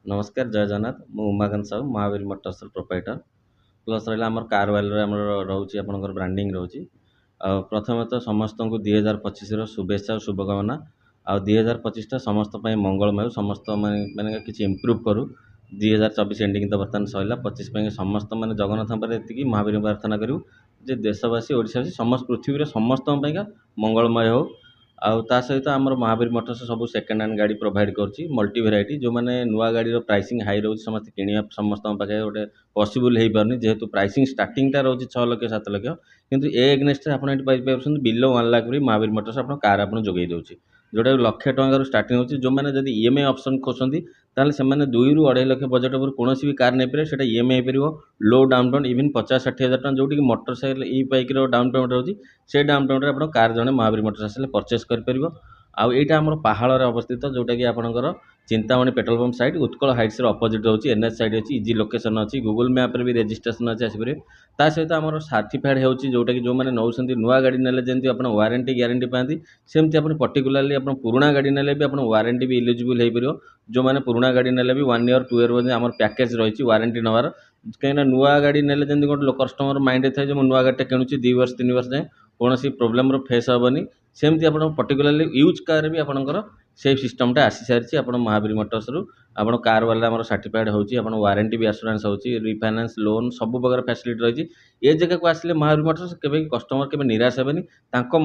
नमस्कार जय जगन्नाथ मु Umakant Sahu Mahavir Motors proprietor plus रहा आम कार वाल रोचे आपंकर ब्रांडिंग रोचे प्रथम तो समस्त को 2025 शुभेच्छा और शुभकामना आ 2025 समस्त मंगलमय समस्त मैंने किसी इम्प्रूव करूँ 2024 एंडिंग तो बर्तमान सरला 25 समस्त मैंने जगन्नाथ ये महावीर प्रार्थना करूँ जे देशवासी ओडावासी समस्त पृथ्वी समस्त मंगलमय हो आउ ता सहित आमर महावीर मोटर्स सब सेकेंड हैंड गाड़ी प्रोवाइड करुँची मल्टी भेराइटी जो मैंने नुआ गाड़ी प्राइसिंग हाई रोज समस्त किणवा समस्त पाखे गोटे पॉसिबल हो पारनी जेहेतु प्राइसिंग स्टार्टिंगटा रोज 6 लाख 7 लाख किंतु ए एग्नेस्ट आपड़ ये बिलो 1 लाख भी महावीर मोटर्स आप कार आप जोगे दूसरी जोटा लक्षे टकर स्टार्टिंग होची जो मैंने जब ईएमआई ऑप्शन खोजती ताले से 2 ରୁ 2.5 लाख बजेट पर कौन भी कार नहीं पारे से ईएमआई हो लो डाउन पेमेंट इवन 50-60 हज़ार टका जोटी मोटरसाइकेल ई बाइक डाउन पेमेंट रोचे से डाउन पेमेंट आप कार जड़े महावीर मोटर्स आसे परचेस कर आउ यहाँ आम पहाड़ अवस्थित जोटा कि आपंकर Chintamani petrol pump side Utkal Heights opposite रोचे एनएच साइड अच्छी इजी लोकेशन अच्छी गूगल मैप भी रेजिस्ट्रेशन अच्छी आसपे ता सहित आम सर्टिफाइड होची जोटा कि जो मैंने नौकरी नुआ गाड़ी नेले जमी आप वारंटी ग्यारंटी पाती सेमती आप पर्टिकुलाली आप पुराणा गाड़ी नेले भी आप वारंटी भी इलिजिबल हो पार जो मैंने पुराणा गाड़ी नेले भी 1 ईयर 2 ईयर आम पैकेज रही वारंटी नवार कहीं नुआ गाड़ी नेले जमी गोटे कस्टमर माइंड थाए जो नुआ गाड़ी किणुची 2 वर्ष 3 वर्ष जाए कौन प्रोब्लेम फेस हेनी सेमती आप पर्टिकुलाली यूज कार भी आपंकर से सिस्टमटा आसी सारी आप महावीर मोटर्स आप कार वाला आम सर्टिफाइड होची वारंटी भी आश्योरेंस होची रिफाइनान्स लोन सब प्रकार फैसिलिटी रही ये जगह को आसिले महावीर मोटर्स के कस्टमर के निराश हेनी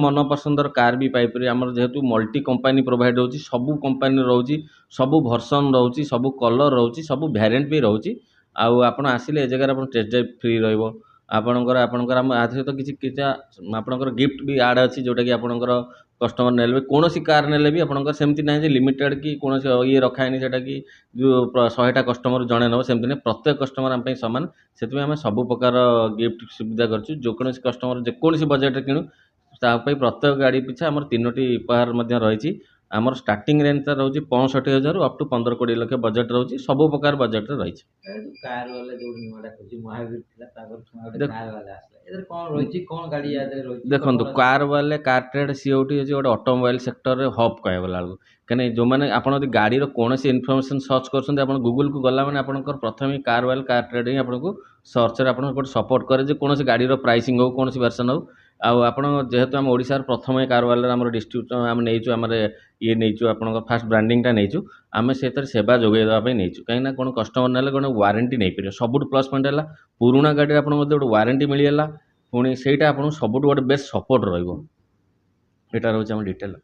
मन पसंदर कार भी पाइपर आम जेहेतु मल्टी कंपानी प्रोवाइड होची सबू कंपानी रोची सबू भर्सन रोची सबू कलर रोची सबू वेरिएंट भी रोची आपड़ आसिले ए जगह आप टेस्ट ड्राइव फ्री रहिबो आपणकर आपणकर आम आ सहित किसी आपणकर गिफ्ट भी आड अच्छी जोटा कि आपणकर कस्टमर नेले कौन कार नेले भी आपणकर सेमती ना लिमिटेड कि कौन ये रखाएनी से कि जो 100टा कस्टमर जड़े नब सेमती नहीं प्रत्येक कस्टमर आम सामान से आम सब प्रकार गिफ्ट सुविधा करूँ जो कौन कस्टमर जेकोसी बजेट किणु तापाई प्रत्येक गाड़ी पिछा आम 3टी उपहार रही आमर स्टार्टिंग रेंज रोचे 65,000 अप टू 15-20 लाख बजेट रोचे सब प्रकार बजेट रही देखो कार वाले कार ट्रेड सी गोटे ऑटोमोबाइल सेक्टर रे हब कह कहीं जो मैंने आप गाड़ी कौन इनफर्मेशन सर्च कर गूगल को गला मैंने आप प्रथम कार वाले कार ट्रेड ही आपको सर्च आपको सपोर्ट करे कौन गाड़ी प्राइसिंग हो कौन वर्सन हो आप जेहेतु आम ओडिशार प्रथम कार वाले आम डिस्ट्रीब्यूटर आम नहीं आम ये नहीं आप फास्ट ब्रांडिंगटा नहीं आम से सेवा जोगे देवाई नहीं कहीं कौन कस्टमर ना गोटे वारंटी नहीं पारे सब प्लस पॉइंट है पुराणा गाड़ी आप गोटे वारंटी मिलगला पुणी से आपको सब गोटे बेस्ट सपोर्ट रहा रोचे डिटेल।